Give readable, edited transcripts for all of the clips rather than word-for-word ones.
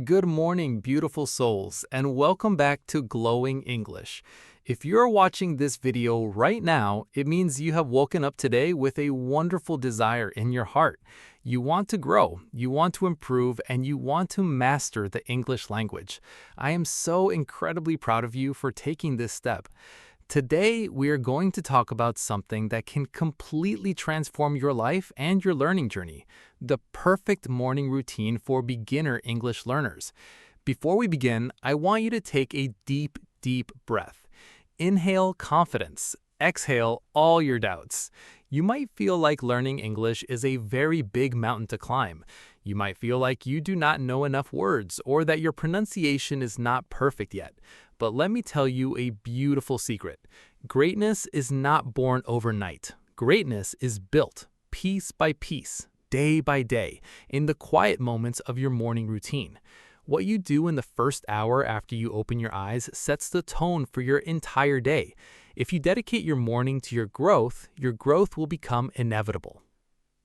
Good morning, beautiful souls, and welcome back to Glowing English. If you're watching this video right now, it means you have woken up today with a wonderful desire in your heart. You want to grow, you want to improve, and you want to master the English language. I am so incredibly proud of you for taking this step. Today, we are going to talk about something that can completely transform your life and your learning journey, the perfect morning routine for beginner English learners. Before we begin, I want you to take a deep, deep breath. Inhale confidence. Exhale all your doubts. You might feel like learning English is a very big mountain to climb. You might feel like you do not know enough words or that your pronunciation is not perfect yet. But let me tell you a beautiful secret. Greatness is not born overnight. Greatness is built piece by piece, day by day, in the quiet moments of your morning routine. What you do in the first hour after you open your eyes sets the tone for your entire day. If you dedicate your morning to your growth will become inevitable.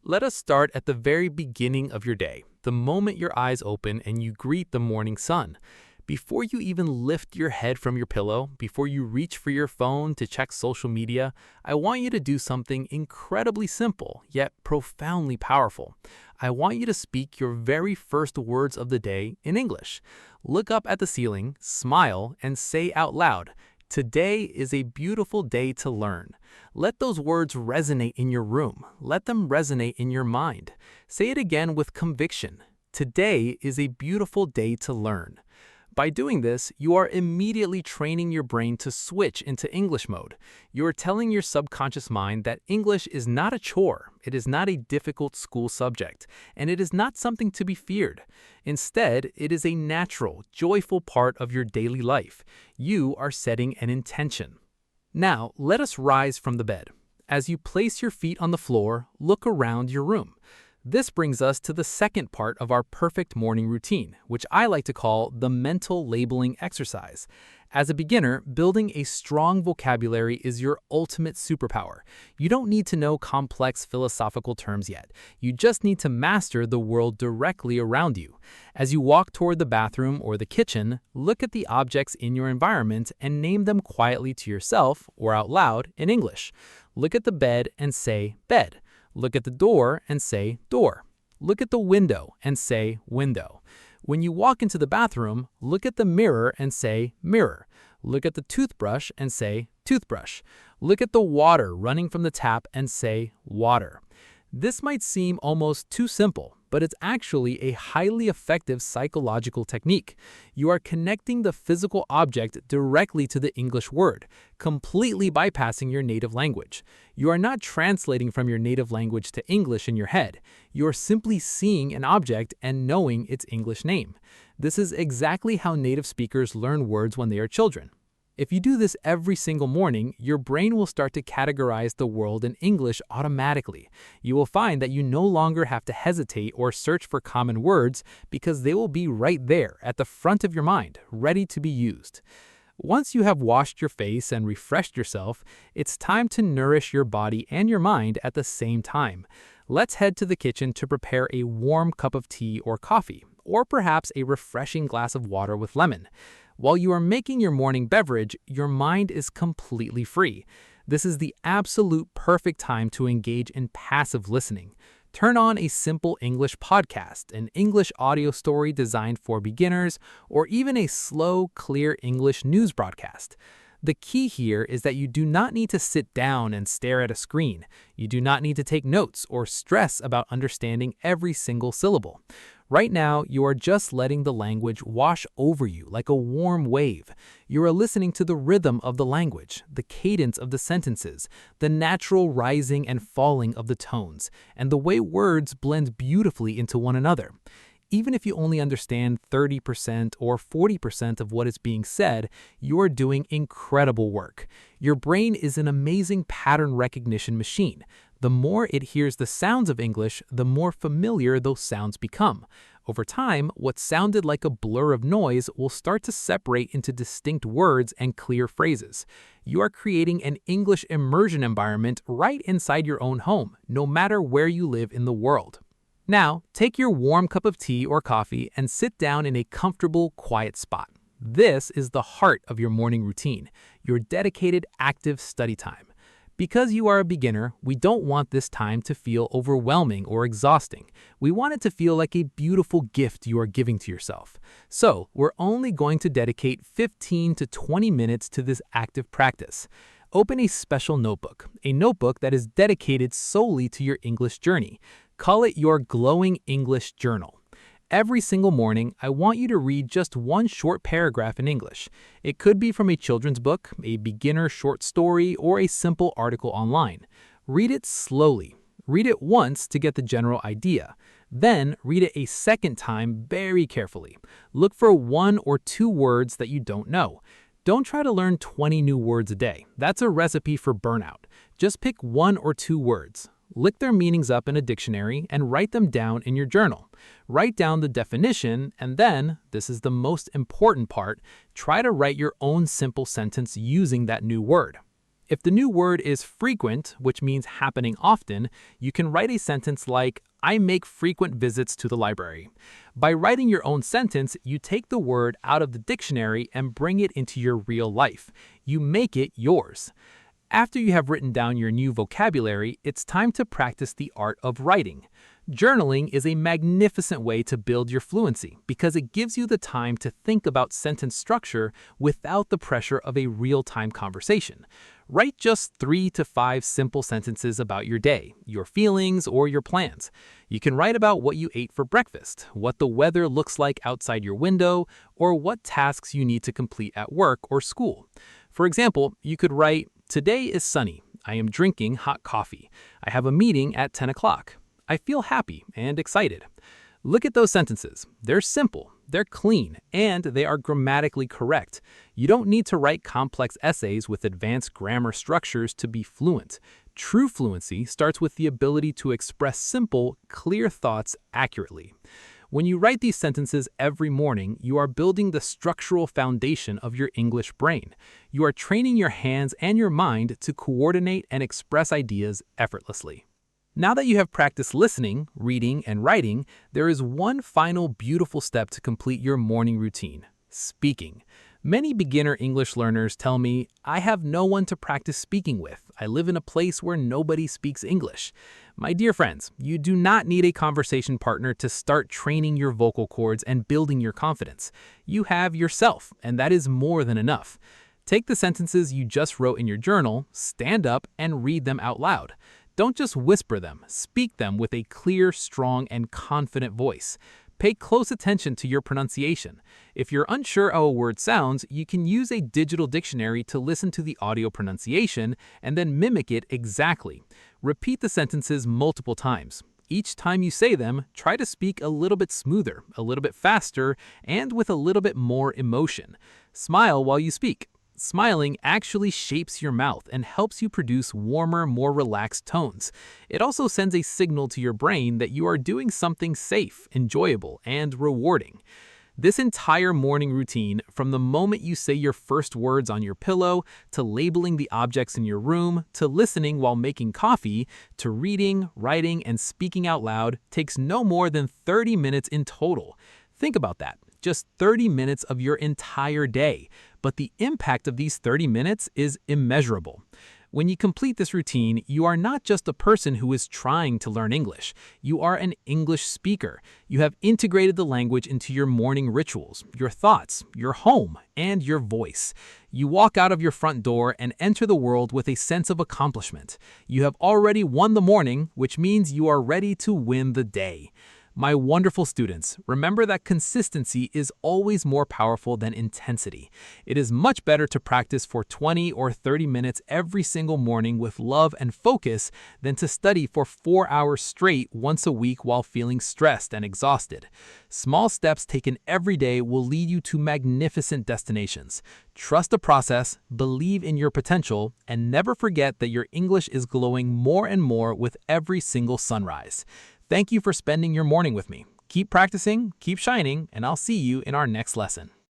Let us start at the very beginning of your day, the moment your eyes open and you greet the morning sun. Before you even lift your head from your pillow, before you reach for your phone to check social media, I want you to do something incredibly simple, yet profoundly powerful. I want you to speak your very first words of the day in English. Look up at the ceiling, smile, and say out loud, "Today is a beautiful day to learn." Let those words resonate in your room. Let them resonate in your mind. Say it again with conviction. Today is a beautiful day to learn. By doing this, you are immediately training your brain to switch into English mode. You are telling your subconscious mind that English is not a chore, it is not a difficult school subject, and it is not something to be feared. Instead, it is a natural, joyful part of your daily life. You are setting an intention. Now, let us rise from the bed. As you place your feet on the floor, look around your room. This brings us to the second part of our perfect morning routine, which I like to call the mental labeling exercise. As a beginner, building a strong vocabulary is your ultimate superpower. You don't need to know complex philosophical terms yet. You just need to master the world directly around you. As you walk toward the bathroom or the kitchen, look at the objects in your environment and name them quietly to yourself or out loud in English. Look at the bed and say, bed. Look at the door and say, door. Look at the window and say, window. When you walk into the bathroom, look at the mirror and say, mirror. Look at the toothbrush and say, toothbrush. Look at the water running from the tap and say, water. This might seem almost too simple, but it's actually a highly effective psychological technique. You are connecting the physical object directly to the English word, completely bypassing your native language. You are not translating from your native language to English in your head. You are simply seeing an object and knowing its English name. This is exactly how native speakers learn words when they are children. If you do this every single morning, your brain will start to categorize the world in English automatically. You will find that you no longer have to hesitate or search for common words because they will be right there at the front of your mind, ready to be used. Once you have washed your face and refreshed yourself, it's time to nourish your body and your mind at the same time. Let's head to the kitchen to prepare a warm cup of tea or coffee, or perhaps a refreshing glass of water with lemon. While you are making your morning beverage, your mind is completely free. This is the absolute perfect time to engage in passive listening. Turn on a simple English podcast, an English audio story designed for beginners, or even a slow, clear English news broadcast. The key here is that you do not need to sit down and stare at a screen. You do not need to take notes or stress about understanding every single syllable. Right now, you are just letting the language wash over you like a warm wave. You are listening to the rhythm of the language, the cadence of the sentences, the natural rising and falling of the tones, and the way words blend beautifully into one another. Even if you only understand 30% or 40% of what is being said, you are doing incredible work. Your brain is an amazing pattern recognition machine. The more it hears the sounds of English, the more familiar those sounds become. Over time, what sounded like a blur of noise will start to separate into distinct words and clear phrases. You are creating an English immersion environment right inside your own home, no matter where you live in the world. Now, take your warm cup of tea or coffee and sit down in a comfortable, quiet spot. This is the heart of your morning routine, your dedicated, active study time. Because you are a beginner, we don't want this time to feel overwhelming or exhausting. We want it to feel like a beautiful gift you are giving to yourself. So, we're only going to dedicate 15 to 20 minutes to this active practice. Open a special notebook, a notebook that is dedicated solely to your English journey. Call it your Glowing English Journal. Every single morning, I want you to read just one short paragraph in English. It could be from a children's book, a beginner short story, or a simple article online. Read it slowly. Read it once to get the general idea. Then read it a second time very carefully. Look for 1 or 2 words that you don't know. Don't try to learn 20 new words a day. That's a recipe for burnout. Just pick 1 or 2 words. Look their meanings up in a dictionary and write them down in your journal. Write down the definition and then, this is the most important part, try to write your own simple sentence using that new word. If the new word is frequent, which means happening often, you can write a sentence like, I make frequent visits to the library. By writing your own sentence, you take the word out of the dictionary and bring it into your real life. You make it yours. After you have written down your new vocabulary, it's time to practice the art of writing. Journaling is a magnificent way to build your fluency because it gives you the time to think about sentence structure without the pressure of a real-time conversation. Write just 3 to 5 simple sentences about your day, your feelings, or your plans. You can write about what you ate for breakfast, what the weather looks like outside your window, or what tasks you need to complete at work or school. For example, you could write, Today is sunny. I am drinking hot coffee. I have a meeting at 10 o'clock. I feel happy and excited. Look at those sentences. They're simple, they're clean, and they are grammatically correct. You don't need to write complex essays with advanced grammar structures to be fluent. True fluency starts with the ability to express simple, clear thoughts accurately. When you write these sentences every morning, you are building the structural foundation of your English brain. You are training your hands and your mind to coordinate and express ideas effortlessly. Now that you have practiced listening, reading, and writing, there is one final beautiful step to complete your morning routine: speaking. Many beginner English learners tell me, I have no one to practice speaking with. I live in a place where nobody speaks English. My dear friends, you do not need a conversation partner to start training your vocal cords and building your confidence. You have yourself, and that is more than enough. Take the sentences you just wrote in your journal, stand up, and read them out loud. Don't just whisper them, speak them with a clear, strong, and confident voice. Pay close attention to your pronunciation. If you're unsure how a word sounds, you can use a digital dictionary to listen to the audio pronunciation and then mimic it exactly. Repeat the sentences multiple times. Each time you say them, try to speak a little bit smoother, a little bit faster, and with a little bit more emotion. Smile while you speak. Smiling actually shapes your mouth and helps you produce warmer, more relaxed tones. It also sends a signal to your brain that you are doing something safe, enjoyable, and rewarding. This entire morning routine, from the moment you say your first words on your pillow, to labeling the objects in your room, to listening while making coffee, to reading, writing, and speaking out loud, takes no more than 30 minutes in total. Think about that. Just 30 minutes of your entire day. But the impact of these 30 minutes is immeasurable. When you complete this routine, you are not just a person who is trying to learn English. You are an English speaker. You have integrated the language into your morning rituals, your thoughts, your home, and your voice. You walk out of your front door and enter the world with a sense of accomplishment. You have already won the morning, which means you are ready to win the day. My wonderful students, remember that consistency is always more powerful than intensity. It is much better to practice for 20 or 30 minutes every single morning with love and focus than to study for 4 hours straight once a week while feeling stressed and exhausted. Small steps taken every day will lead you to magnificent destinations. Trust the process, believe in your potential, and never forget that your English is glowing more and more with every single sunrise. Thank you for spending your morning with me. Keep practicing, keep shining, and I'll see you in our next lesson.